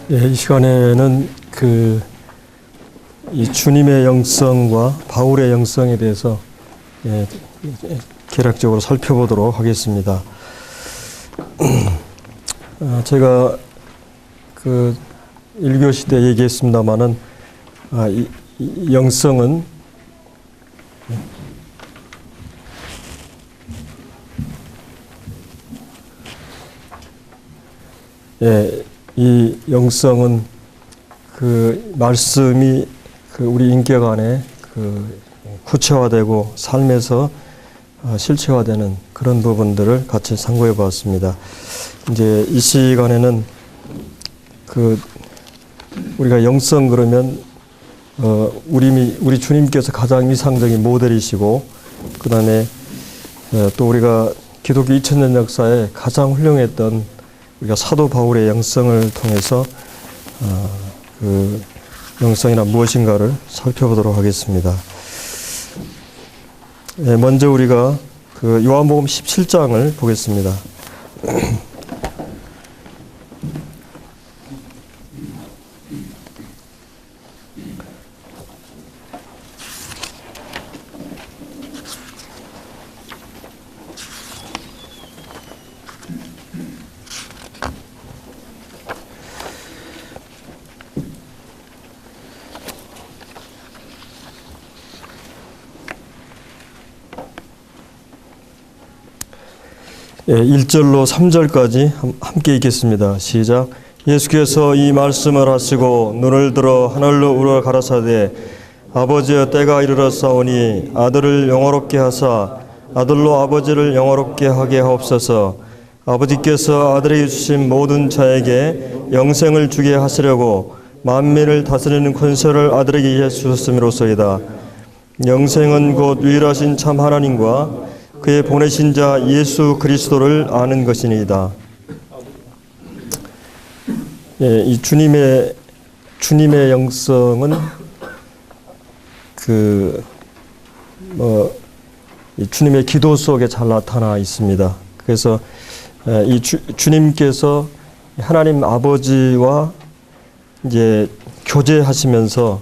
이 시간에는 이 주님의 영성과 바울의 영성에 대해서 개략적으로 살펴보도록 하겠습니다. 제가 1교시 때 얘기했습니다마는 이 영성은 이 영성은 말씀이 우리 인격 안에 구체화되고 삶에서 실체화되는 그런 부분들을 같이 상고해 보았습니다. 이제 이 시간에는 우리가 영성 그러면 우리 주님께서 가장 이상적인 모델이시고, 그 다음에 또 우리가 기독교 2000년 역사에 가장 훌륭했던 우리가 사도 바울의 영성을 통해서 영성이나 무엇인가를 살펴보도록 하겠습니다. 먼저 우리가 요한복음 17장을 보겠습니다. 예, 1절로 3절까지 함께 읽겠습니다. 시작. 예수께서 이 말씀을 하시고 눈을 들어 하늘로 우러 가라사대, 아버지여 때가 이르렀사오니 아들을 영화롭게 하사 아들로 아버지를 영화롭게 하게 하옵소서. 아버지께서 아들에게 주신 모든 자에게 영생을 주게 하시려고 만민을 다스리는 권세를 아들에게 주셨음이로소이다. 영생은 곧 유일하신 참 하나님과 그의 보내신 자 예수 그리스도를 아는 것이니이다. 이 주님의 영성은 이 주님의 기도 속에 잘 나타나 있습니다. 그래서 이 주님께서 하나님 아버지와 이제 교제하시면서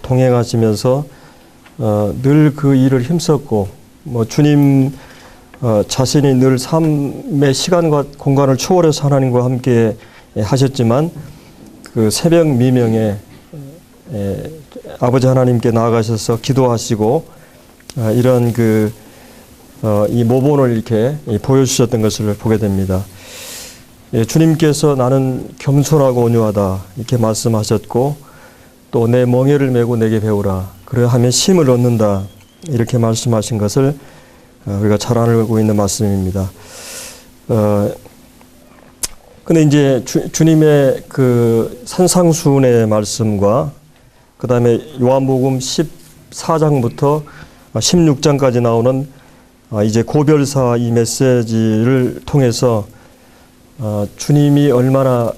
동행하시면서 늘 그 일을 힘썼고, 주님 자신이 늘 삶의 시간과 공간을 초월해서 하나님과 함께 하셨지만, 새벽 미명에 아버지 하나님께 나아가셔서 기도하시고 이런 이 모본을 이렇게 보여주셨던 것을 보게 됩니다. 주님께서 나는 겸손하고 온유하다 이렇게 말씀하셨고, 또 내 멍에를 메고 내게 배우라 그러하면 쉼을 얻는다 이렇게 말씀하신 것을 우리가 잘 알고 있는 말씀입니다. 근데 이제 주님의 산상수훈의 말씀과 그 다음에 요한복음 14장부터 16장까지 나오는 이제 고별사 이 메시지를 통해서 주님이 얼마나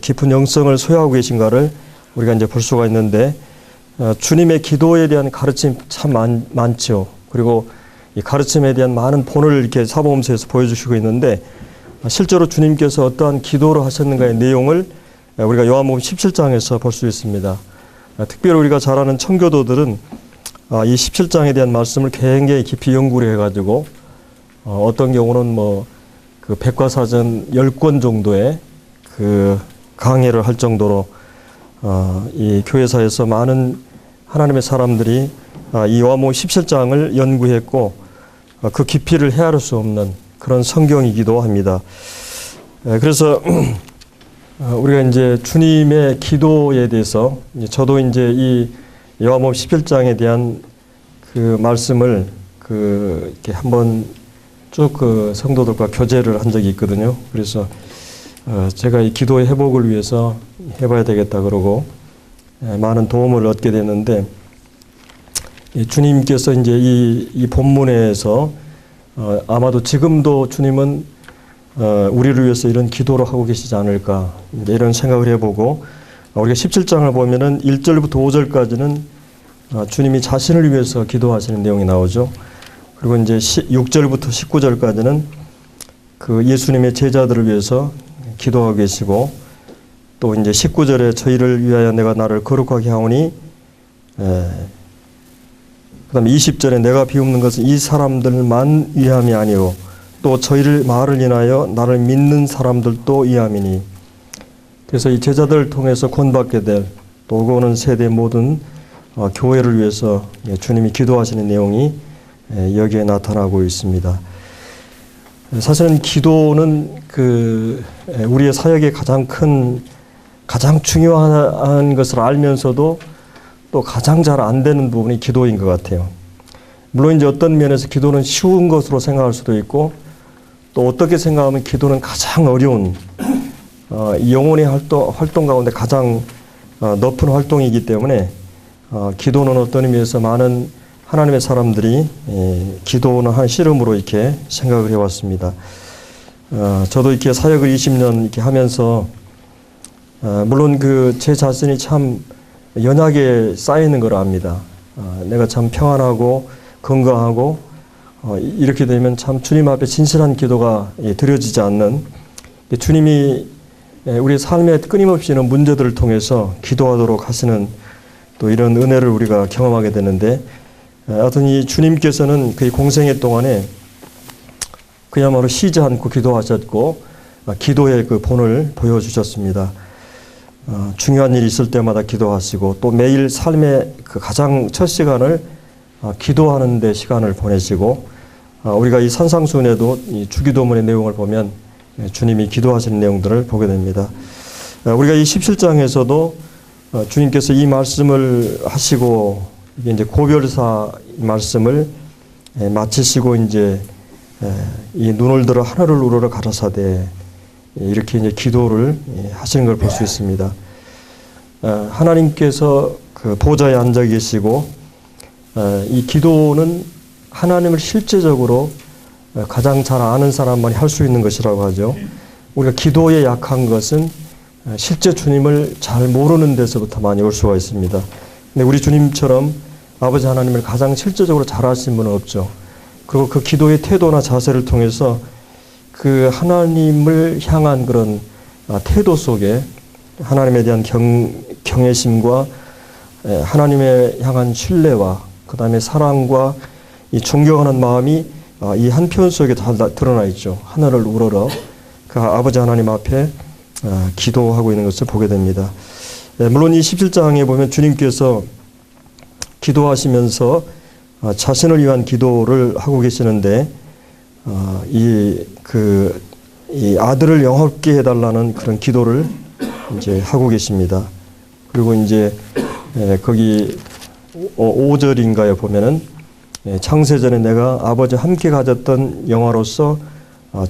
깊은 영성을 소유하고 계신가를 우리가 이제 볼 수가 있는데, 주님의 기도에 대한 가르침 참 많죠. 그리고 이 가르침에 대한 많은 본을 이렇게 사복음서에서 보여주시고 있는데, 실제로 주님께서 어떠한 기도를 하셨는가의 내용을 우리가 요한복음 17장에서 볼 수 있습니다. 특별히 우리가 잘 아는 청교도들은 이 17장에 대한 말씀을 굉장히 깊이 연구를 해가지고 어떤 경우는 백과사전 10권 정도의 강해를 할 정도로 이 교회사에서 많은 하나님의 사람들이 이 요한복음 17장을 연구했고, 그 깊이를 헤아릴 수 없는 그런 성경이기도 합니다. 그래서 우리가 이제 주님의 기도에 대해서 저도 이제 이 요한복음 17장에 대한 말씀을 이렇게 한번 쭉 성도들과 교제를 한 적이 있거든요. 그래서 제가 이 기도의 회복을 위해서 해봐야 되겠다 그러고 많은 도움을 얻게 됐는데, 주님께서 이제 이 본문에서 아마도 지금도 주님은 우리를 위해서 이런 기도를 하고 계시지 않을까 이런 생각을 해보고, 우리가 17장을 보면은 1절부터 5절까지는 주님이 자신을 위해서 기도하시는 내용이 나오죠. 그리고 이제 6절부터 19절까지는 그 예수님의 제자들을 위해서 기도하고 계시고, 또 이제 19절에 저희를 위하여 내가 나를 거룩하게 하오니, 그다음에 20절에 내가 비웃는 것은 이 사람들만 위함이 아니오 또 저희를 말을 인하여 나를 믿는 사람들도 위함이니. 그래서 이 제자들을 통해서 구원받게 될 또 오고 오는 세대 모든 교회를 위해서 주님이 기도하시는 내용이 여기에 나타나고 있습니다. 사실은 기도는 우리의 사역의 가장 중요한 것을 알면서도 또 가장 잘 안 되는 부분이 기도인 것 같아요. 물론 이제 어떤 면에서 기도는 쉬운 것으로 생각할 수도 있고, 또 어떻게 생각하면 기도는 가장 어려운 영혼의 활동 가운데 가장 높은 활동이기 때문에 기도는 어떤 의미에서 많은 하나님의 사람들이 기도는 한 씨름으로 이렇게 생각을 해왔습니다. 저도 이렇게 사역을 20년 이렇게 하면서 물론 제 자신이 참 연약에 쌓이는 걸 압니다. 내가 참 평안하고 건강하고 이렇게 되면 참 주님 앞에 진실한 기도가 드려지지 않는, 주님이 우리 삶에 끊임없이 있는 문제들을 통해서 기도하도록 하시는 또 이런 은혜를 우리가 경험하게 되는데, 하여튼 이 주님께서는 그 공생애 동안에 그야말로 쉬지 않고 기도하셨고 기도의 그 본을 보여주셨습니다. 중요한 일이 있을 때마다 기도하시고 또 매일 삶의 그 가장 첫 시간을 기도하는 데 시간을 보내시고, 우리가 이 산상수훈에도 이 주기도문의 내용을 보면 주님이 기도하시는 내용들을 보게 됩니다. 우리가 이 17장에서도 주님께서 이 말씀을 하시고 이제 고별사 말씀을 마치시고 이제 이 눈을 들어 하늘을 우러러 가라사대 이렇게 이제 기도를 하시는 걸 볼 수 있습니다. 하나님께서 그 보좌에 앉아 계시고 이 기도는 하나님을 실제적으로 가장 잘 아는 사람만이 할 수 있는 것이라고 하죠. 우리가 기도에 약한 것은 실제 주님을 잘 모르는 데서부터 많이 올 수가 있습니다. 근데 우리 주님처럼 아버지 하나님을 가장 실제적으로 잘 아시는 분은 없죠. 그리고 그 기도의 태도나 자세를 통해서 그 하나님을 향한 그런 태도 속에 하나님에 대한 경외심과 하나님에 향한 신뢰와 그 다음에 사랑과 이 존경하는 마음이 이 한 편 속에 다 드러나 있죠. 하늘을 우러러 그 아버지 하나님 앞에 기도하고 있는 것을 보게 됩니다. 물론 이 17장에 보면 주님께서 기도하시면서 자신을 위한 기도를 하고 계시는데 이 아들을 영업게 해달라는 그런 기도를 이제 하고 계십니다. 그리고 이제 거기 5절인가에 보면은 창세전에 내가 아버지 함께 가졌던 영화로서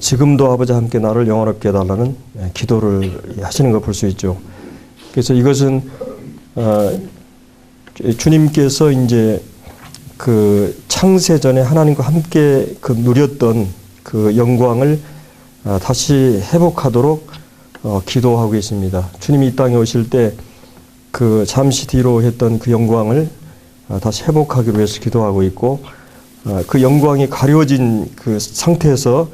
지금도 아버지 함께 나를 영화롭게 해달라는 기도를 하시는 걸 볼 수 있죠. 그래서 이것은 주님께서 이제 그 창세전에 하나님과 함께 그 누렸던 그 영광을 다시 회복하도록 기도하고 계십니다. 주님이 이 땅에 오실 때 그 잠시 뒤로 했던 그 영광을 다시 회복하기로 해서 기도하고 있고, 그 영광이 가려진 그 상태에서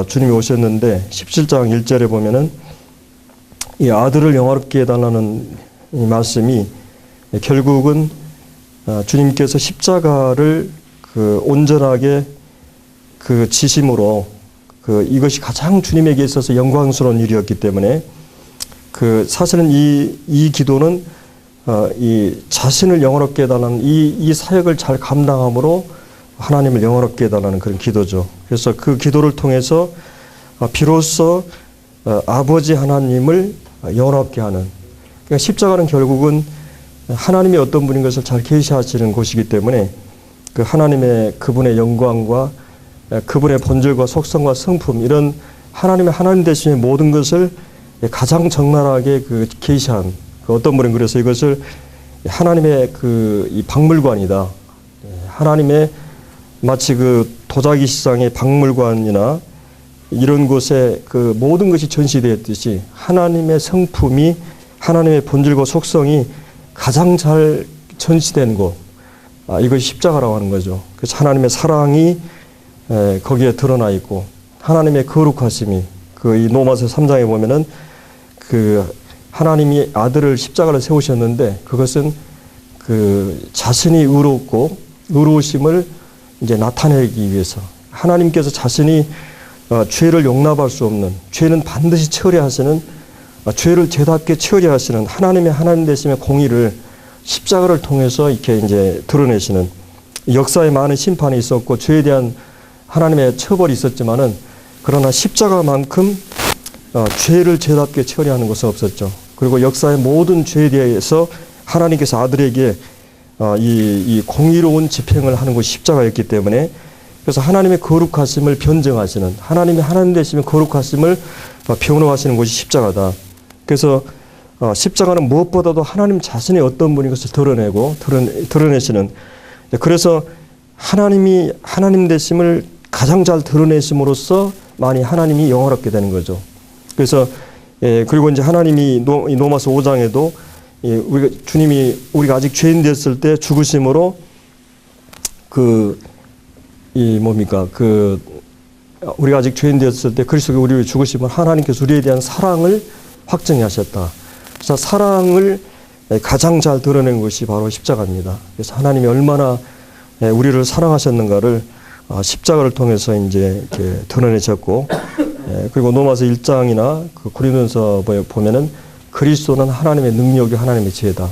주님이 오셨는데 17장 1절에 보면은 이 아들을 영화롭게 해달라는 이 말씀이 결국은 주님께서 십자가를 그 온전하게 그 지심으로 이것이 가장 주님에게 있어서 영광스러운 일이었기 때문에 사실은 이 기도는 이 자신을 영화롭게 해달라는 이 사역을 잘 감당함으로 하나님을 영화롭게 해달라는 그런 기도죠. 그래서 그 기도를 통해서 비로소 아버지 하나님을 영화롭게 하는, 그러니까 십자가는 결국은 하나님이 어떤 분인 것을 잘 계시하시는 곳이기 때문에 그 하나님의 그분의 영광과 그분의 본질과 속성과 성품, 이런 하나님의 하나님 되심의 모든 것을 가장 적나라하게 계시한 어떤 분은 그래서 이것을 하나님의 이 박물관이다. 하나님의 마치 도자기 시장의 박물관이나 이런 곳에 모든 것이 전시되었듯이 하나님의 성품이, 하나님의 본질과 속성이 가장 잘 전시된 곳, 이것이 십자가라고 하는 거죠. 그래서 하나님의 사랑이 거기에 드러나 있고 하나님의 거룩하심이 이 로마서 3장에 보면은 하나님이 아들을 십자가를 세우셨는데 그것은 그 자신이 의롭고 의로우심을 이제 나타내기 위해서 하나님께서 자신이 죄를 용납할 수 없는 죄는 반드시 처리하시는 죄를 죄답게 처리하시는 하나님의 하나님 되심의 공의를 십자가를 통해서 이렇게 이제 드러내시는 역사에 많은 심판이 있었고 죄에 대한 하나님의 처벌이 있었지만은 그러나 십자가만큼 죄를 죄답게 처리하는 것은 없었죠. 그리고 역사의 모든 죄에 대해서 하나님께서 아들에게 이 공의로운 집행을 하는 것이 십자가였기 때문에 그래서 하나님의 거룩하심을 변증하시는 하나님의 하나님 되시면 거룩하심을 변호하시는 것이 십자가다. 그래서 십자가는 무엇보다도 하나님 자신이 어떤 분인 것을 드러내시는 그래서 하나님이 하나님 되심을 가장 잘 드러내심으로써 많이 하나님이 영화롭게 되는 거죠. 그래서 그리고 이제 하나님이 로마서 5장에도 주님이 우리가 아직 죄인 됐을 때 죽으심으로 우리가 아직 죄인 되었을 때 그리스도가 우리를 죽으심으로 하나님께서 우리에 대한 사랑을 확증해 하셨다. 그래서 사랑을 가장 잘 드러낸 것이 바로 십자가입니다. 그래서 하나님이 얼마나 우리를 사랑하셨는가를 십자가를 통해서 이제 이렇게 드러내셨고, 그리고 로마서 1장이나 그 고린도서 보면은 그리스도는 하나님의 능력이 하나님의 지혜다.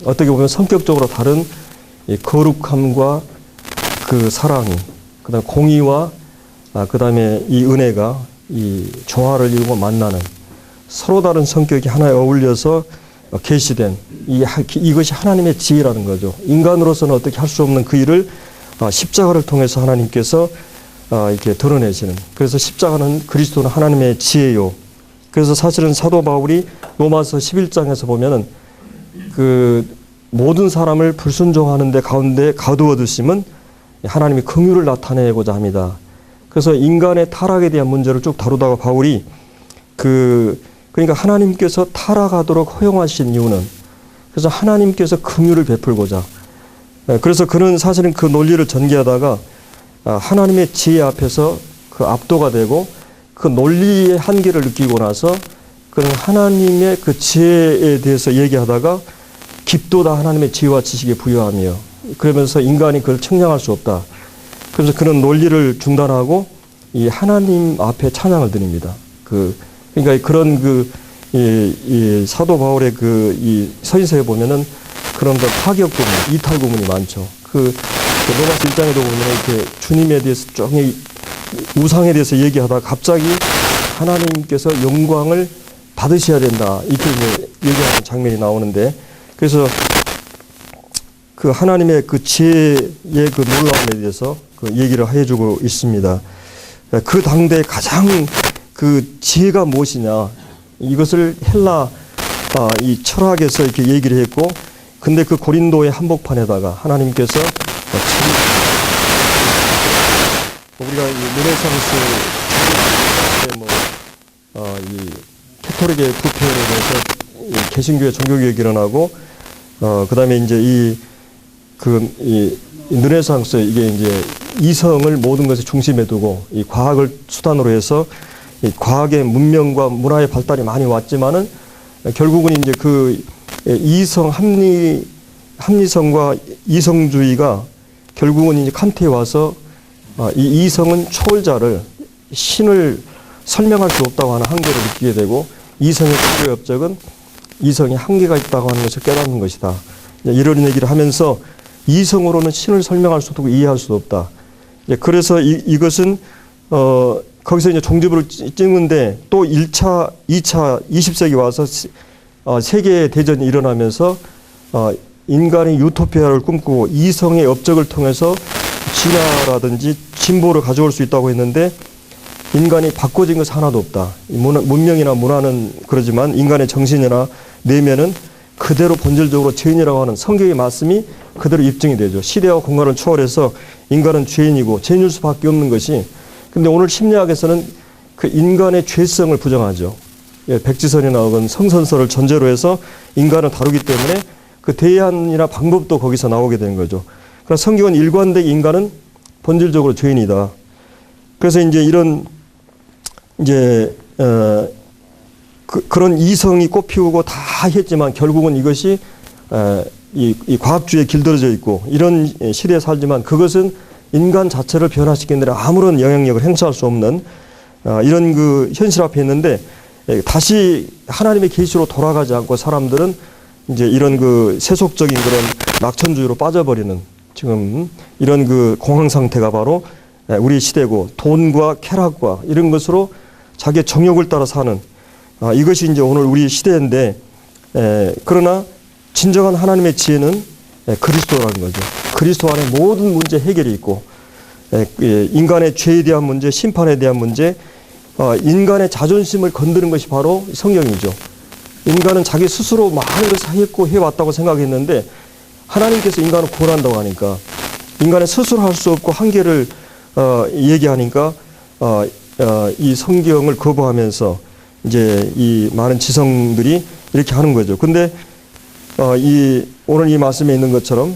어떻게 보면 성격적으로 다른 이 거룩함과 그 사랑이, 그다음 공의와 그다음에 이 은혜가 이 조화를 이루고 만나는 서로 다른 성격이 하나에 어울려서 계시된 이것이 하나님의 지혜라는 거죠. 인간으로서는 어떻게 할 수 없는 그 일을 십자가를 통해서 하나님께서 이렇게 드러내시는. 그래서 십자가는 그리스도는 하나님의 지혜요. 그래서 사실은 사도 바울이 로마서 11장에서 보면은 그 모든 사람을 불순종하는 데 가운데 가두어 두심은 하나님이 긍휼을 나타내고자 합니다. 그래서 인간의 타락에 대한 문제를 쭉 다루다가 바울이 그러니까 하나님께서 타락하도록 허용하신 이유는 그래서 하나님께서 긍휼을 베풀고자. 그래서 그는 사실은 그 논리를 전개하다가 하나님의 지혜 앞에서 그 압도가 되고 그 논리의 한계를 느끼고 나서 그는 하나님의 그 지혜에 대해서 얘기하다가 깊도다 하나님의 지혜와 지식에 부여하며 그러면서 인간이 그걸 측량할 수 없다. 그래서 그는 논리를 중단하고 이 하나님 앞에 찬양을 드립니다. 그러니까 그런 이 사도 바울의 이 서신서에 보면은 그런 파격 부분, 이탈 부분이 많죠. 로마서 1장에도 보면 이렇게 주님에 대해서 쭉 우상에 대해서 얘기하다가 갑자기 하나님께서 영광을 받으셔야 된다. 이렇게 얘기하는 장면이 나오는데 그래서 그 하나님의 그 지혜의 그 놀라움에 대해서 얘기를 해주고 있습니다. 그 당대 가장 그 지혜가 무엇이냐 이것을 헬라 이 철학에서 이렇게 얘기를 했고 근데 그 고린도의 한복판에다가 하나님께서 우리가 이 르네상스 이 캐톨릭의 부패로 인해서 개신교의 종교개혁이 일어나고 그다음에 이제 이 르네상스 이게 이제 이성을 모든 것의 중심에 두고 이 과학을 수단으로 해서 이 과학의 문명과 문화의 발달이 많이 왔지만은 결국은 이제 그 이성 합리성과 이성주의가 결국은 이제 칸트에 와서 이 이성은 초월자를 신을 설명할 수 없다고 하는 한계를 느끼게 되고 이성의 필요 업적은 이성에 한계가 있다고 하는 것을 깨닫는 것이다. 이런 얘기를 하면서 이성으로는 신을 설명할 수도 없고 이해할 수도 없다. 그래서 이것은 거기서 이제 종지부를 찍는데 또 1차, 2차, 20세기 와서 세계 대전이 일어나면서 인간이 유토피아를 꿈꾸고 이성의 업적을 통해서 진화라든지 진보를 가져올 수 있다고 했는데 인간이 바꿔진 것은 하나도 없다. 문명이나 문화는 그러지만 인간의 정신이나 내면은 그대로 본질적으로 죄인이라고 하는 성경의 말씀이 그대로 입증이 되죠. 시대와 공간을 초월해서 인간은 죄인이고 죄인일 수밖에 없는 것이 근데 오늘 심리학에서는 그 인간의 죄성을 부정하죠. 백지선이나 혹은 성선설을 전제로 해서 인간을 다루기 때문에 그 대안이나 방법도 거기서 나오게 되는 거죠. 그러나 성경은 일관되게 인간은 본질적으로 죄인이다. 그래서 이제 이런 그런 이성이 꽃피우고 다 했지만 결국은 이것이 이 과학주의에 길들여져 있고 이런 시대에 살지만 그것은 인간 자체를 변화시키는 데 아무런 영향력을 행사할 수 없는 이런 그 현실 앞에 있는데 다시 하나님의 계시로 돌아가지 않고 사람들은 이제 이런 그 세속적인 그런 낙천주의로 빠져버리는 지금 이런 그 공황 상태가 바로 우리 시대고 돈과 쾌락과 이런 것으로 자기의 정욕을 따라 사는 이것이 이제 오늘 우리 시대인데 그러나 진정한 하나님의 지혜는 그리스도라는 거죠. 그리스도 안에 모든 문제 해결이 있고 인간의 죄에 대한 문제, 심판에 대한 문제, 인간의 자존심을 건드는 것이 바로 성경이죠. 인간은 자기 스스로 많은 것을 했고 해왔다고 생각했는데 하나님께서 인간을 구원한다고 하니까 인간의 스스로 할 수 없고 한계를 얘기하니까 이 성경을 거부하면서 이제 이 많은 지성들이 이렇게 하는 거죠. 근데 오늘 이 말씀에 있는 것처럼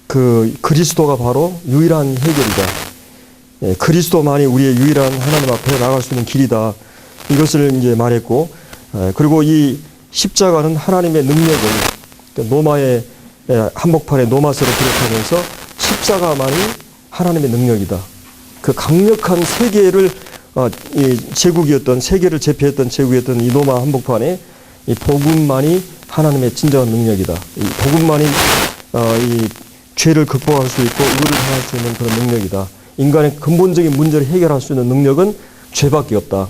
그 그리스도가 바로 유일한 해결이다. 그리스도만이 우리의 유일한 하나님 앞에 나갈 수 있는 길이다. 이것을 이제 말했고, 그리고 이 십자가는 하나님의 능력을 노마의 한복판에 노마서를 기록하면서 십자가만이 하나님의 능력이다. 그 강력한 세계를 제국이었던 세계를 제패했던 제국이었던 이 노마 한복판에 이 복음만이 하나님의 진정한 능력이다. 이 복음만이 이 죄를 극복할 수 있고 의를 행할 수 있는 그런 능력이다. 인간의 근본적인 문제를 해결할 수 있는 능력은 죄밖에 없다.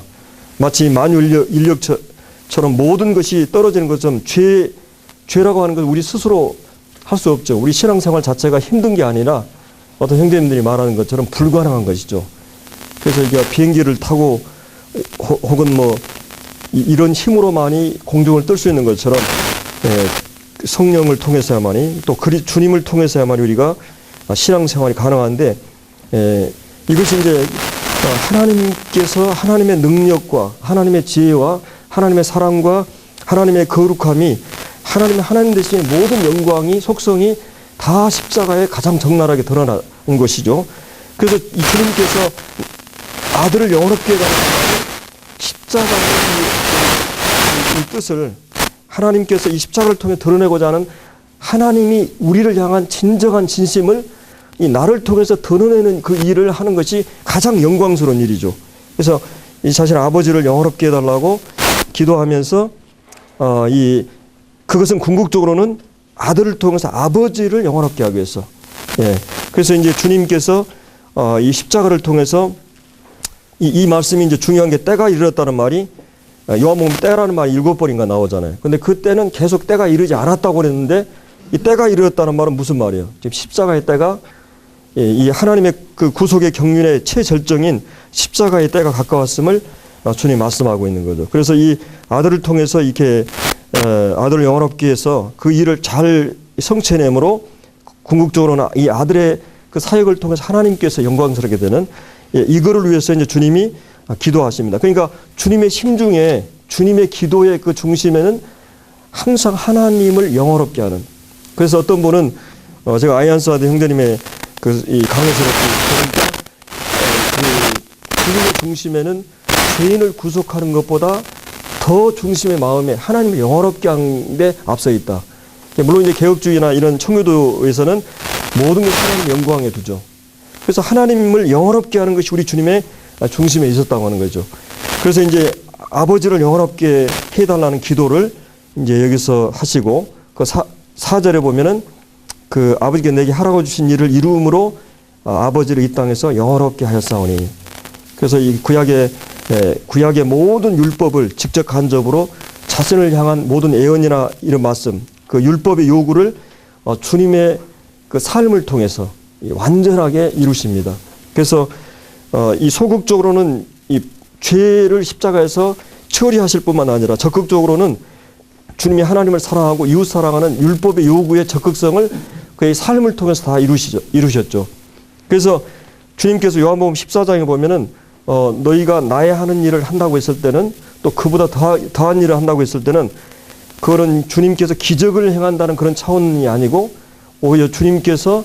마치 만유 인력처럼 모든 것이 떨어지는 것처럼 죄라고 하는 건 우리 스스로 할 수 없죠. 우리 신앙생활 자체가 힘든 게 아니라 어떤 형제님들이 말하는 것처럼 불가능한 것이죠. 그래서 이게 비행기를 타고 혹은 뭐 이런 힘으로만이 공중을 뜰 수 있는 것처럼 성령을 통해서야만이 또 주님을 통해서야만이 우리가 신앙생활이 가능한데 이것이 이제 하나님께서 하나님의 능력과 하나님의 지혜와 하나님의 사랑과 하나님의 거룩함이 하나님 대신에 모든 영광이 속성이 다 십자가에 가장 적나라하게 드러난 것이죠. 그래서 이 주님께서 아들을 영원롭게 해달라는 십자가의 이 뜻을 하나님께서 이 십자가를 통해 드러내고자 하는 하나님이 우리를 향한 진정한 진심을 이 나를 통해서 드러내는 그 일을 하는 것이 가장 영광스러운 일이죠. 그래서 이 자신의 아버지를 영원롭게 해달라고 기도하면서 그것은 궁극적으로는 아들을 통해서 아버지를 영원롭게 하기 위해서. 그래서 이제 주님께서 이 십자가를 통해서 이 말씀이 이제 중요한 게 때가 이르렀다는 말이 요한복음 때라는 말이 7번인가 나오잖아요. 근데 그 때는 계속 때가 이르지 않았다고 그랬는데 이 때가 이르렀다는 말은 무슨 말이에요? 지금 십자가의 때가 이 하나님의 그 구속의 경륜의 최절정인 십자가의 때가 가까웠음을 주님 말씀하고 있는 거죠. 그래서 이 아들을 통해서 이렇게 아들을 영원롭게 해서 그 일을 잘 성취해내므로 궁극적으로는 이 아들의 그 사역을 통해서 하나님께서 영광스럽게 되는 이거를 위해서 이제 주님이 기도하십니다. 그러니까 주님의 심중에 주님의 기도의 그 중심에는 항상 하나님을 영원롭게 하는. 그래서 어떤 분은 제가 아이안스와드 형제님의 이 강의에서 보니까 그 주님의 중심에는 죄인을 구속하는 것보다 더 중심의 마음에 하나님을 영원롭게 하는 데 앞서 있다. 물론 이제 개혁주의나 이런 청교도에서는 모든 것을 하나님 영광에 두죠. 그래서 하나님을 영원롭게 하는 것이 우리 주님의 중심에 있었다고 하는 거죠. 그래서 이제 아버지를 영원롭게 해달라는 기도를 이제 여기서 하시고 그 4절에 보면은 그 아버지께 내게 하라고 주신 일을 이루음으로 아버지를 이 땅에서 영원롭게 하였사오니. 그래서 이 구약의 모든 율법을 직접 간접으로 자신을 향한 모든 예언이나 이런 말씀, 그 율법의 요구를 주님의 그 삶을 통해서 완전하게 이루십니다. 그래서 이 소극적으로는 이 죄를 십자가에서 처리하실 뿐만 아니라 적극적으로는 주님이 하나님을 사랑하고 이웃 사랑하는 율법의 요구의 적극성을 그의 삶을 통해서 다 이루셨죠. 그래서 주님께서 요한복음 14장에 보면은 너희가 나의 하는 일을 한다고 했을 때는 또 그보다 더한 일을 한다고 했을 때는 그거는 주님께서 기적을 행한다는 그런 차원이 아니고 오히려 주님께서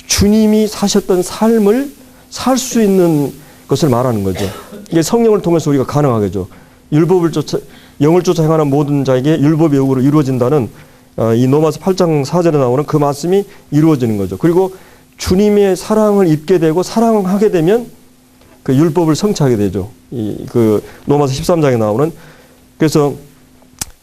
주님이 사셨던 삶을 살 수 있는 것을 말하는 거죠. 이게 성령을 통해서 우리가 가능하겠죠. 율법을 영을 쫓아 행하는 모든 자에게 율법의 의로 이루어진다는 이 로마서 8장 4절에 나오는 그 말씀이 이루어지는 거죠. 그리고 주님의 사랑을 입게 되고 사랑하게 되면 그 율법을 성취하게 되죠. 그 로마서 13장에 나오는. 그래서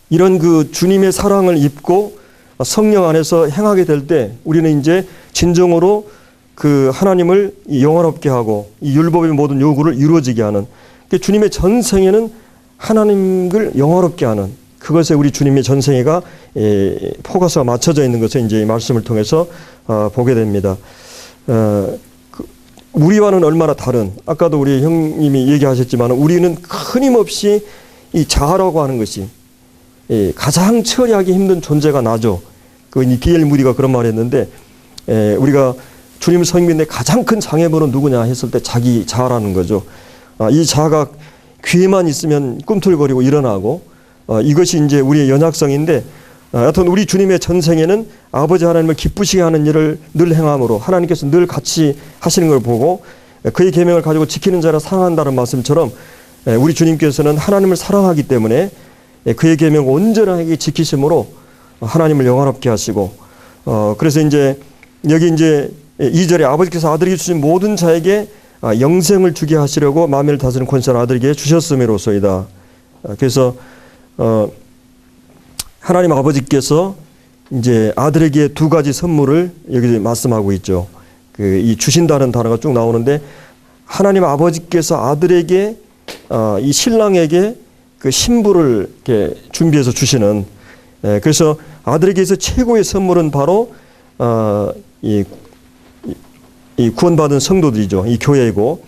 이런 그 주님의 사랑을 입고 성령 안에서 행하게 될 때 우리는 이제 진정으로 그 하나님을 영화롭게 하고 이 율법의 모든 요구를 이루어지게 하는, 주님의 전생에는 하나님을 영화롭게 하는, 그것에 우리 주님의 전생애가 포커스가 맞춰져 있는 것을 이제 이 말씀을 통해서 보게 됩니다. 우리와는 얼마나 다른, 아까도 우리 형님이 얘기하셨지만 우리는 끊임없이 이 자아라고 하는 것이 가장 처리하기 힘든 존재가 나죠. 그 D.L. 무디가 그런 말을 했는데, 우리가 주님을 섬기는데 가장 큰 장애물은 누구냐 했을 때 자기 자아라는 거죠. 이 자아가 귀에만 있으면 꿈틀거리고 일어나고, 이것이 이제 우리의 연약성인데, 여하튼 우리 주님의 전생에는 아버지 하나님을 기쁘시게 하는 일을 늘 행함으로 하나님께서 늘 같이 하시는 걸 보고 그의 계명을 가지고 지키는 자를 사랑한다는 말씀처럼 우리 주님께서는 하나님을 사랑하기 때문에 그의 계명을 온전하게 지키심으로 하나님을 영화롭게 하시고, 그래서 이제 여기 이제 2절에 아버지께서 아들에게 주신 모든 자에게 영생을 주게 하시려고 만민을 다스리는 권세를 아들에게 주셨음이로소이다. 그래서 하나님 아버지께서 이제 아들에게 두 가지 선물을 여기 말씀하고 있죠. 이 주신다는 단어가 쭉 나오는데, 하나님 아버지께서 아들에게 이 신랑에게 그 신부를 이렇게 준비해서 주시는, 그래서 아들에게서 최고의 선물은 바로 이 구원받은 성도들이죠. 이 교회이고,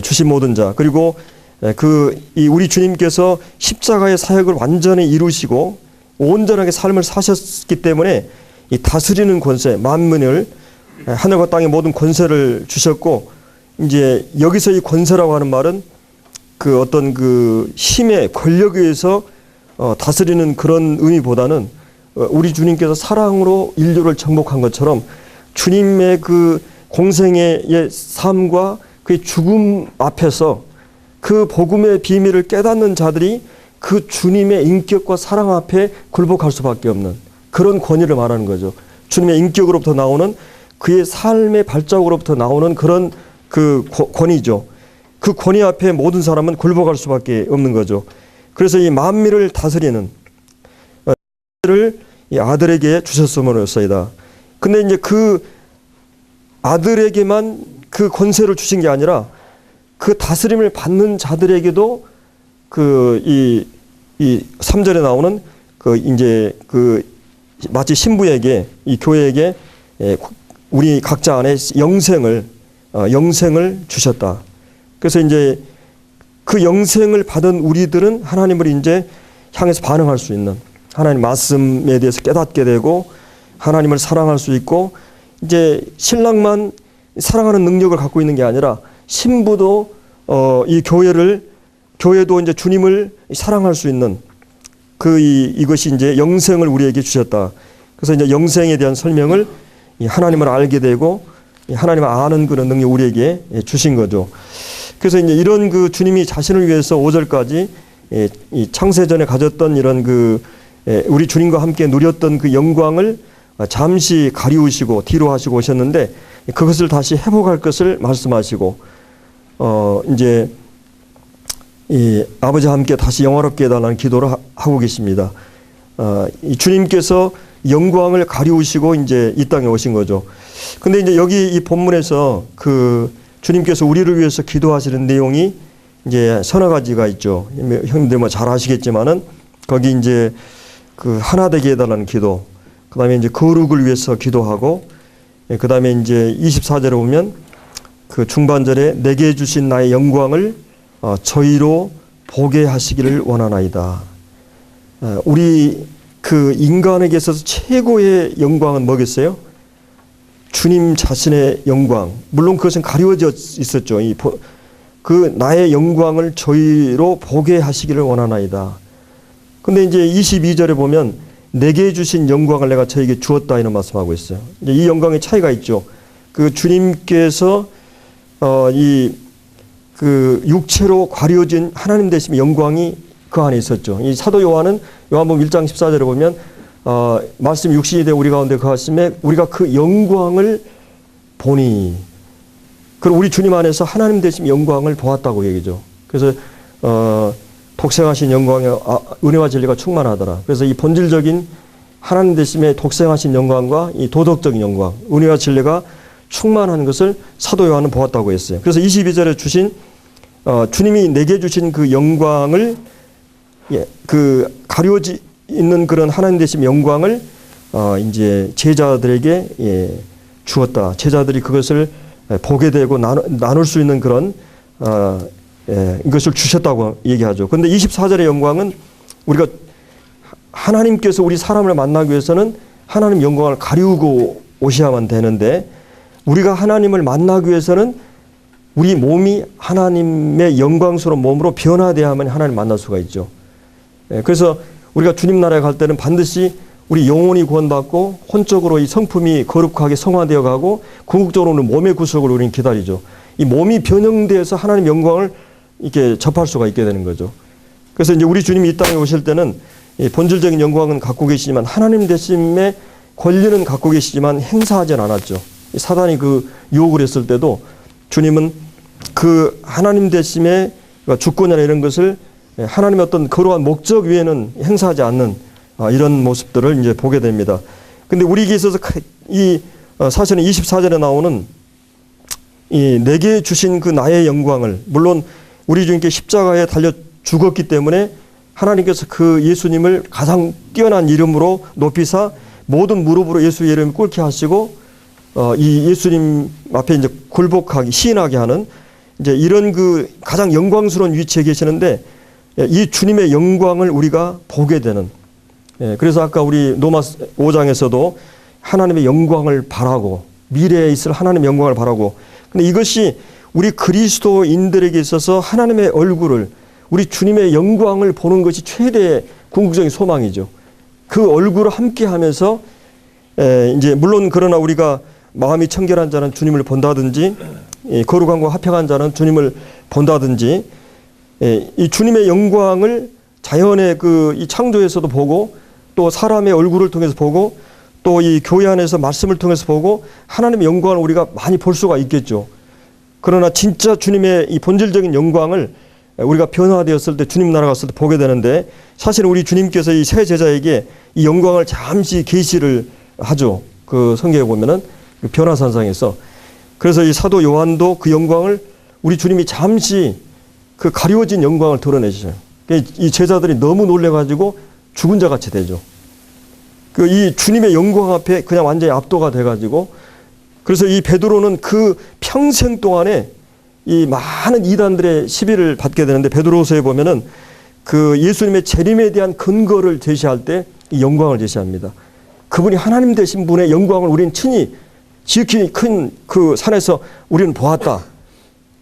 주신 모든 자, 그리고 이 우리 주님께서 십자가의 사역을 완전히 이루시고 온전하게 삶을 사셨기 때문에 이 다스리는 권세, 만민을, 하늘과 땅의 모든 권세를 주셨고, 이제 여기서 이 권세라고 하는 말은 그 어떤 그 힘의 권력에 의해서 다스리는 그런 의미보다는 우리 주님께서 사랑으로 인류를 정복한 것처럼 주님의 그 공생애의 삶과 그의 죽음 앞에서 그 복음의 비밀을 깨닫는 자들이 그 주님의 인격과 사랑 앞에 굴복할 수밖에 없는 그런 권위를 말하는 거죠. 주님의 인격으로부터 나오는 그의 삶의 발자국으로부터 나오는 그런 그 권위죠. 그 권위 앞에 모든 사람은 굴복할 수밖에 없는 거죠. 그래서 이 만민을 다스리는 를 이 아들에게 주셨음으로써이다. 근데 이제 그 아들에게만 그 권세를 주신 게 아니라 그 다스림을 받는 자들에게도 이 3절에 나오는 이제 마치 신부에게, 이 교회에게 우리 각자 안에 영생을 주셨다. 그래서 이제 그 영생을 받은 우리들은 하나님을 이제 향해서 반응할 수 있는, 하나님 말씀에 대해서 깨닫게 되고 하나님을 사랑할 수 있고, 이제 신랑만 사랑하는 능력을 갖고 있는 게 아니라 신부도 이 교회도 이제 주님을 사랑할 수 있는 이것이 이제 영생을 우리에게 주셨다. 그래서 이제 영생에 대한 설명을 하나님을 알게 되고 하나님을 아는 그런 능력 우리에게 주신 거죠. 그래서 이제 이런 그 주님이 자신을 위해서 5절까지 이 창세전에 가졌던 이런 우리 주님과 함께 누렸던 그 영광을 잠시 가리우시고 뒤로 하시고 오셨는데, 그것을 다시 회복할 것을 말씀하시고, 이제 이 아버지와 함께 다시 영화롭게 해달라는 기도를 하고 계십니다. 이 주님께서 영광을 가리우시고 이제 이 땅에 오신 거죠. 근데 이제 여기 이 본문에서 주님께서 우리를 위해서 기도하시는 내용이 이제 서너 가지가 있죠. 형님들 뭐 잘 아시겠지만은 거기 이제 하나 되게 해달라는 기도, 그 다음에 이제 거룩을 위해서 기도하고, 그 다음에 이제 24절에 보면 그 중반절에 내게 주신 나의 영광을 저희로 보게 하시기를 원하나이다. 우리 인간에게 있어서 최고의 영광은 뭐겠어요? 주님 자신의 영광. 물론 그것은 가려져 있었죠. 나의 영광을 저희로 보게 하시기를 원하나이다. 근데 이제 22절에 보면 내게 주신 영광을 내가 저에게 주었다 이런 말씀하고 있어요. 이제 이 영광의 차이가 있죠. 주님께서 육체로 가려진 하나님 되심의 영광이 그 안에 있었죠. 이 사도 요한은 요한복음 1장 14절에 보면 말씀 육신이 되어 우리 가운데 거하심에 우리가 그 영광을 보니, 그리고 우리 주님 안에서 하나님 되신 영광을 보았다고 얘기죠. 그래서 독생하신 영광에 은혜와 진리가 충만하더라. 그래서 이 본질적인 하나님 되심의 독생하신 영광과 이 도덕적인 영광, 은혜와 진리가 충만한 것을 사도 요한은 보았다고 했어요. 그래서 22절에 주신 주님이 내게 주신 그 영광을, 그 가려지 있는 그런 하나님 되심 영광을 이제 제자들에게 주었다. 제자들이 그것을 보게 되고 나눌 수 있는 그런 이것을 주셨다고 얘기하죠. 그런데 24절의 영광은 우리가 하나님께서 우리 사람을 만나기 위해서는 하나님 영광을 가리우고 오셔야만 되는데, 우리가 하나님을 만나기 위해서는 우리 몸이 하나님의 영광스러운 몸으로 변화되어야만 하나님을 만날 수가 있죠. 그래서 우리가 주님 나라에 갈 때는 반드시 우리 영혼이 구원받고 혼적으로 이 성품이 거룩하게 성화되어 가고 궁극적으로는 몸의 구속을 우리는 기다리죠. 이 몸이 변형되어서 하나님 영광을 이렇게 접할 수가 있게 되는 거죠. 그래서 이제 우리 주님이 이 땅에 오실 때는 이 본질적인 영광은 갖고 계시지만 하나님 되심의 권리는 갖고 계시지만 행사하진 않았죠. 사단이 그 유혹을 했을 때도 주님은 그 하나님 되심의 주권이나 이런 것을 하나님의 어떤 거룩한 목적 외에는 행사하지 않는 이런 모습들을 이제 보게 됩니다. 근데 우리에게 있어서 이 사실은 24절에 나오는 이 내게 주신 그 나의 영광을, 물론 우리 주님께 십자가에 달려 죽었기 때문에 하나님께서 그 예수님을 가장 뛰어난 이름으로 높이사 모든 무릎으로 예수의 이름을 꿇게 하시고 이 예수님 앞에 이제 굴복하게 시인하게 하는 이제 이런 그 가장 영광스러운 위치에 계시는데, 이 주님의 영광을 우리가 보게 되는, 그래서 아까 우리 로마 5장에서도 하나님의 영광을 바라고 미래에 있을 하나님의 영광을 바라고, 근데 이것이 우리 그리스도인들에게 있어서 하나님의 얼굴을, 우리 주님의 영광을 보는 것이 최대의 궁극적인 소망이죠. 그 얼굴을 함께 하면서 이제 물론 그러나 우리가 마음이 청결한 자는 주님을 본다든지 거룩함과 화평한 자는 주님을 본다든지 이 주님의 영광을 자연의 그 이 창조에서도 보고 또 사람의 얼굴을 통해서 보고 또 이 교회 안에서 말씀을 통해서 보고 하나님의 영광을 우리가 많이 볼 수가 있겠죠. 그러나 진짜 주님의 이 본질적인 영광을 우리가 변화되었을 때 주님 나라 갔을 때 보게 되는데, 사실 우리 주님께서 이 세 제자에게 이 영광을 잠시 계시를 하죠. 그 성경에 보면은 그 변화산상에서. 그래서 이 사도 요한도 그 영광을 우리 주님이 잠시 그 가려진 영광을 드러내주셔요. 이 제자들이 너무 놀래가지고 죽은 자 같이 되죠. 그 이 주님의 영광 앞에 그냥 완전히 압도가 돼가지고, 그래서 이 베드로는 그 평생 동안에 이 많은 이단들의 시비를 받게 되는데, 베드로서에 보면은 그 예수님의 재림에 대한 근거를 제시할 때 이 영광을 제시합니다. 그분이 하나님 되신 분의 영광을 우리는 친히 지극히 큰 그 산에서 우리는 보았다.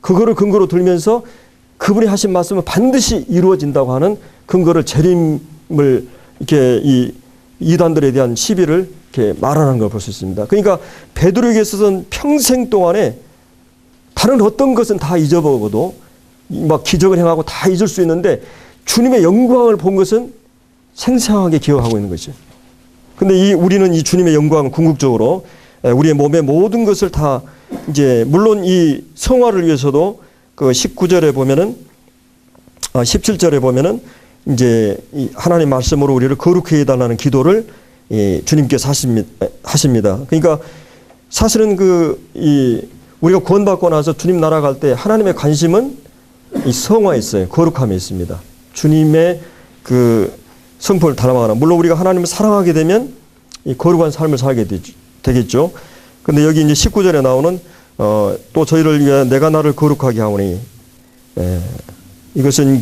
그거를 근거로 들면서 그분이 하신 말씀은 반드시 이루어진다고 하는 근거를, 재림을 이렇게 이 이단들에 대한 시비를 이렇게 말하는 걸 볼 수 있습니다. 그러니까 베드로에게 있어서는 평생 동안에 다른 어떤 것은 다 잊어버려도 막 기적을 행하고 다 잊을 수 있는데 주님의 영광을 본 것은 생생하게 기억하고 있는 것이죠. 근데 우리는 이 주님의 영광을 궁극적으로 우리의 몸의 모든 것을 다 이제 물론 이 성화를 위해서도 그 19절에 보면은 17절에 보면은 이제 이 하나님 말씀으로 우리를 거룩해 해달라는 기도를 주님께서 하십니다. 그러니까 사실은 우리가 구원받고 나서 주님 나라 갈 때 하나님의 관심은 이 성화에 있어요. 거룩함에 있습니다. 주님의 그 성품을 닮아가는. 물론 우리가 하나님을 사랑하게 되면 이 거룩한 삶을 살게 되겠죠. 근데 여기 이제 19절에 나오는 또 저희를 위해 내가 나를 거룩하게 하오니, 이것은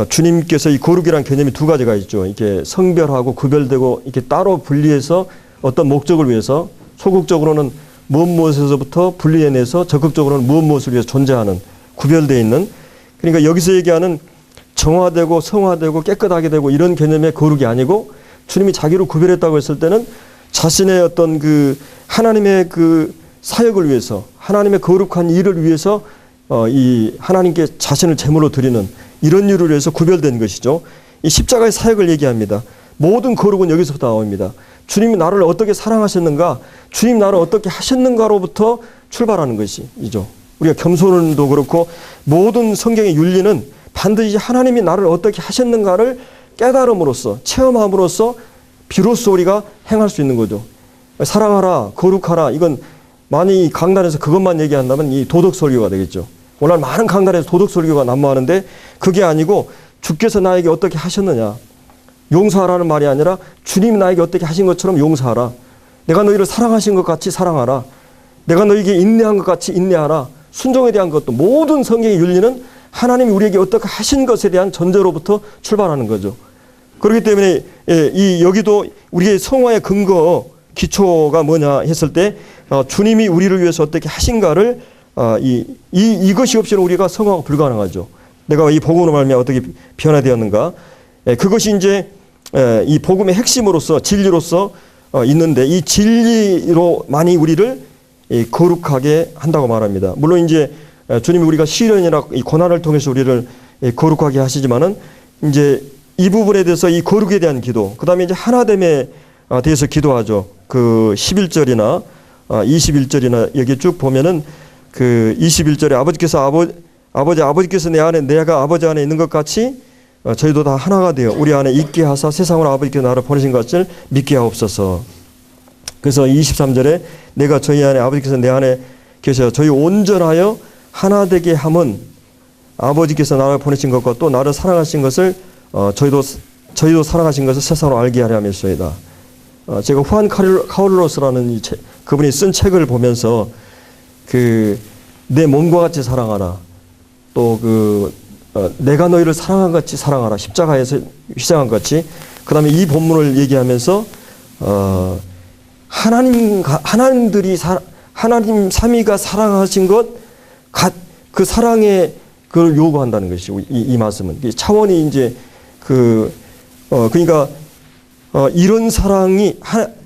주님께서 이 거룩이라는 개념이 두 가지가 있죠. 이렇게 성별하고 구별되고 이렇게 따로 분리해서 어떤 목적을 위해서, 소극적으로는 무엇에서부터 분리해내서 적극적으로는 무엇을 위해서 존재하는, 구별되어 있는, 그러니까 여기서 얘기하는 정화되고 성화되고 깨끗하게 되고 이런 개념의 거룩이 아니고, 주님이 자기를 구별했다고 했을 때는 자신의 어떤 그 하나님의 그 사역을 위해서, 하나님의 거룩한 일을 위해서 이 하나님께 자신을 제물로 드리는 이런 일을 해서 구별된 것이죠. 이 십자가의 사역을 얘기합니다. 모든 거룩은 여기서부터 나옵니다. 주님이 나를 어떻게 사랑하셨는가, 주님 나를 어떻게 하셨는가로부터 출발하는 것이죠. 우리가 겸손도 그렇고 모든 성경의 윤리는 반드시 하나님이 나를 어떻게 하셨는가를 깨달음으로써, 체험함으로써 비로소 우리가 행할 수 있는 거죠. 사랑하라, 거룩하라, 이건 많이 강단에서 그것만 얘기한다면 이 도덕 설교가 되겠죠. 오늘 많은 강단에서 도덕 설교가 난무하는데 그게 아니고 주께서 나에게 어떻게 하셨느냐, 용서하라는 말이 아니라 주님이 나에게 어떻게 하신 것처럼 용서하라, 내가 너희를 사랑하신 것 같이 사랑하라, 내가 너희에게 인내한 것 같이 인내하라. 순종에 대한 것도 모든 성경의 윤리는 하나님이 우리에게 어떻게 하신 것에 대한 전제로부터 출발하는 거죠. 그렇기 때문에 여기도 우리의 성화의 근거 기초가 뭐냐 했을 때 주님이 우리를 위해서 어떻게 하신가를 이것이 없이는 우리가 성화가 불가능하죠. 내가 이 복음으로 말미암아 어떻게 변화되었는가, 그것이 이제 이 복음의 핵심으로서 진리로서 있는데 이 진리로 많이 우리를 거룩하게 한다고 말합니다. 물론 이제 주님이 우리가 시련이나 이 고난을 통해서 우리를 거룩하게 하시지만은 이제 이 부분에 대해서 이 거룩에 대한 기도, 그 다음에 이제 하나됨에 대해서 기도하죠. 그 11절이나 21절이나 여기 쭉 보면은 그 21절에 아버지께서 내 안에 내가 아버지 안에 있는 것 같이 저희도 다 하나가 되어 우리 안에 있게 하사 세상으로 아버지께서 나를 보내신 것을 믿게 하옵소서. 그래서 23절에 내가 저희 안에 아버지께서 내 안에 계셔 저희 온전하여 하나 되게 함은 아버지께서 나를 보내신 것과 또 나를 사랑하신 것을 저희도 사랑하신 것을 세상으로 알게 하려 함이었소이다. 제가 후안 카울로스라는 그분이 쓴 책을 보면서 내 몸과 같이 사랑하라, 또 내가 너희를 사랑한 같이 사랑하라, 십자가에서 희생한 같이, 그 다음에 이 본문을 얘기하면서 하나님 삼위가 사랑하신 것 그 사랑에 그걸 요구한다는 것이죠. 이 말씀은 차원이 이제 그러니까 이런 사랑이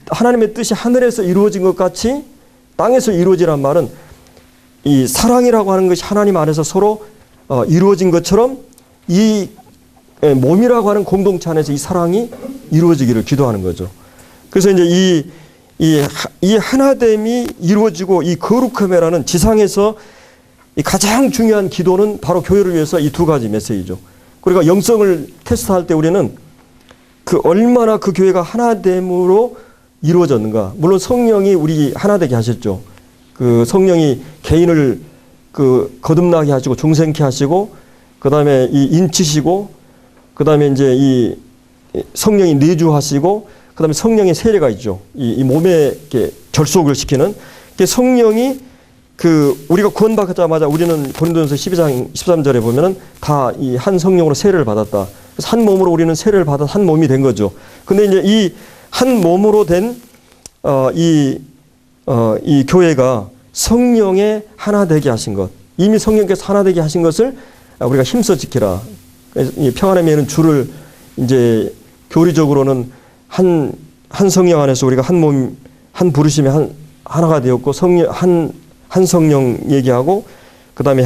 하나님의 뜻이 하늘에서 이루어진 것 같이 땅에서 이루어지란 말은 이 사랑이라고 하는 것이 하나님 안에서 서로 이루어진 것처럼 이 몸이라고 하는 공동체 안에서 이 사랑이 이루어지기를 기도하는 거죠. 그래서 이제 이 하나됨이 이루어지고 이 거룩함이라는 지상에서 이 가장 중요한 기도는 바로 교회를 위해서 이 두 가지 메시지죠. 그러니까 영성을 테스트할 때 우리는 얼마나 그 교회가 하나됨으로 이루어졌는가. 물론 성령이 우리 하나되게 하셨죠. 그 성령이 개인을 거듭나게 하시고 중생케 하시고, 그 다음에 인치시고, 그 다음에 이제 이 성령이 내주하시고, 그 다음에 성령의 세례가 있죠. 이 몸에 이렇게 결속을 시키는. 성령이 우리가 구원받자마자 우리는 고린도전서 12장 13절에 보면은 다 이 한 성령으로 세례를 받았다. 그래서 한 몸으로 우리는 세례를 받아 한 몸이 된 거죠. 근데 이제 이 한 몸으로 된 이 교회가 성령의 하나 되게 하신 것, 이미 성령께서 하나 되게 하신 것을 우리가 힘써 지키라. 이 평안의 매는 주를 이제 교리적으로는 한 성령 안에서 우리가 한 몸, 한 부르심에 하나가 되었고 한 성령 얘기하고, 그 다음에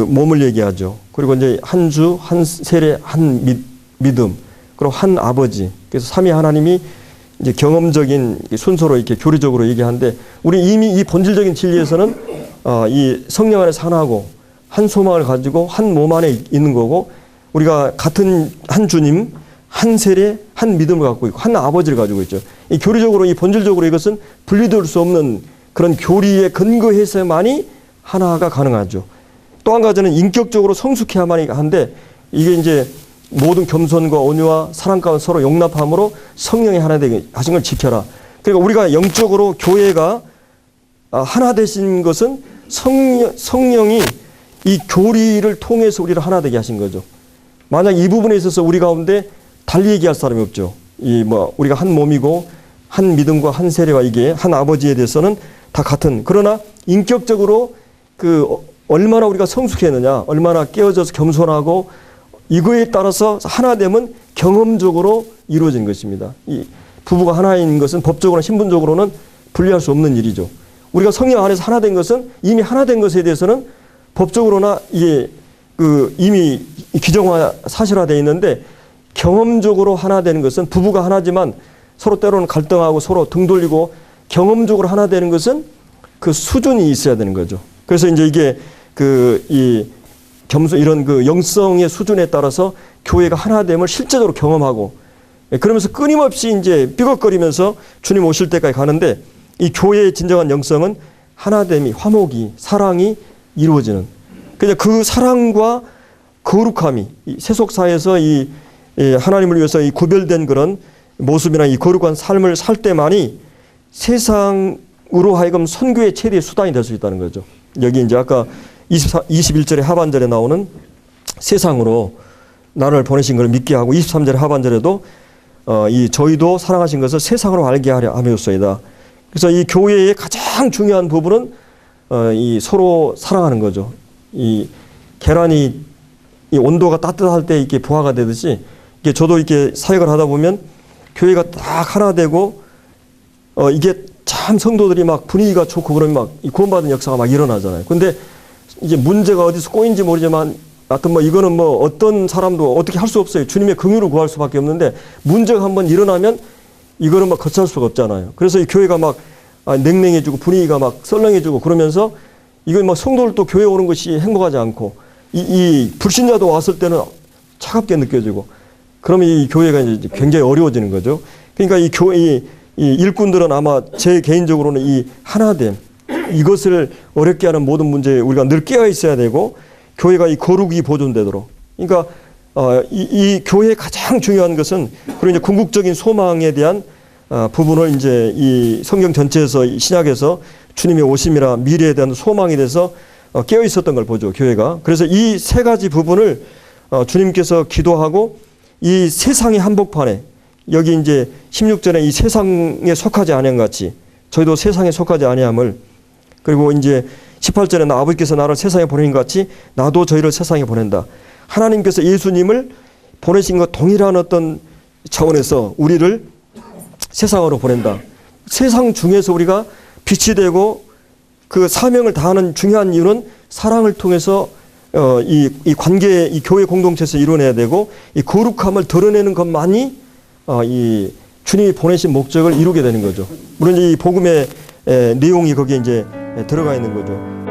몸을 얘기하죠. 그리고 이제 한 주, 한 세례, 한 믿음, 그리고 한 아버지. 그래서 삼위 하나님이 이제 경험적인 순서로 이렇게 교리적으로 얘기하는데, 우리 이미 이 본질적인 진리에서는 이 성령 안에서 하나고 한 소망을 가지고 한 몸 안에 있는 거고, 우리가 같은 한 주님, 한 세례, 한 믿음을 갖고 있고 한 아버지를 가지고 있죠. 이 교리적으로 이 본질적으로 이것은 분리될 수 없는 그런 교리에 근거해서만이 하나가 가능하죠. 또 한 가지는 인격적으로 성숙해야만이 한데, 이게 이제 모든 겸손과 온유와 사랑 가운데 서로 용납함으로 성령이 하나 되게 하신 걸 지켜라. 그러니까 우리가 영적으로 교회가 하나 되신 것은 성령이 이 교리를 통해서 우리를 하나 되게 하신 거죠. 만약 이 부분에 있어서 우리 가운데 달리 얘기할 사람이 없죠. 우리가 한 몸이고 한 믿음과 한 세례와 이게 한 아버지에 대해서는 다 같은. 그러나 인격적으로 얼마나 우리가 성숙했느냐, 얼마나 깨어져서 겸손하고, 이거에 따라서 하나됨은 경험적으로 이루어진 것입니다. 이 부부가 하나인 것은 법적으로나 신분적으로는 분리할 수 없는 일이죠. 우리가 성령 안에서 하나된 것은 이미 하나된 것에 대해서는 법적으로나 이게 그 이미 규정화 사실화되어 있는데 경험적으로 하나 되는 것은 부부가 하나지만 서로 때로는 갈등하고 서로 등 돌리고 경험적으로 하나 되는 것은 그 수준이 있어야 되는 거죠. 그래서 이제 이게 그 이 겸손 이런 그 영성의 수준에 따라서 교회가 하나됨을 실제적으로 경험하고 그러면서 끊임없이 이제 삐걱거리면서 주님 오실 때까지 가는데 이 교회의 진정한 영성은 하나됨이 화목이 사랑이 이루어지는 그냥 그 사랑과 거룩함이 이 세속사에서 이 하나님을 위해서 이 구별된 그런 모습이나 이 거룩한 삶을 살 때만이 세상으로 하여금 선교의 최대의 수단이 될 수 있다는 거죠. 여기 이제 아까 21절의 하반절에 나오는 세상으로 나를 보내신 것을 믿게 하고 23절의 하반절에도 이 저희도 사랑하신 것을 세상으로 알게 하려 함이었소이다. 그래서 이 교회의 가장 중요한 부분은 이 서로 사랑하는 거죠. 이 계란이 이 온도가 따뜻할 때 이렇게 부화가 되듯이 이게 저도 이렇게 사역을 하다 보면 교회가 딱 하나 되고 이게 참 성도들이 막 분위기가 좋고 그러면 막 구원받은 역사가 막 일어나잖아요. 근데 이제 문제가 어디서 꼬인지 모르지만 하여튼 뭐 이거는 뭐 어떤 사람도 어떻게 할 수 없어요. 주님의 긍휼을 구할 수밖에 없는데 문제가 한번 일어나면 이거는 막 거치할 수가 없잖아요. 그래서 이 교회가 막 냉랭해지고 분위기가 막 썰렁해지고 그러면서 이건 막 성도들도 교회 오는 것이 행복하지 않고 이 불신자도 왔을 때는 차갑게 느껴지고 그러면 이 교회가 이제 굉장히 어려워지는 거죠. 그러니까 이 교회 이 일꾼들은 아마 제 개인적으로는 이 하나됨 이것을 어렵게 하는 모든 문제에 우리가 늘 깨어 있어야 되고 교회가 이 거룩이 보존되도록 그러니까 이 교회의 가장 중요한 것은 그리고 이제 궁극적인 소망에 대한 부분을 이제 이 성경 전체에서 이 신약에서 주님의 오심이라 미래에 대한 소망에 대해서 깨어 있었던 걸 보죠 교회가. 그래서 이 세 가지 부분을 주님께서 기도하고 이 세상의 한복판에 여기 이제 16절에 이 세상에 속하지 아니한 같이 저희도 세상에 속하지 아니함을 그리고 이제 18절에는 아버지께서 나를 세상에 보내신 것 같이 나도 저희를 세상에 보낸다. 하나님께서 예수님을 보내신 것 동일한 어떤 차원에서 우리를 세상으로 보낸다. 세상 중에서 우리가 빛이 되고 그 사명을 다하는 중요한 이유는 사랑을 통해서 이 관계, 이 교회 공동체에서 이루어내야 되고 이 거룩함을 드러내는 것만이 이 주님이 보내신 목적을 이루게 되는 거죠. 물론 이 복음의 내용이 거기에 이제 들어가 있는 거죠.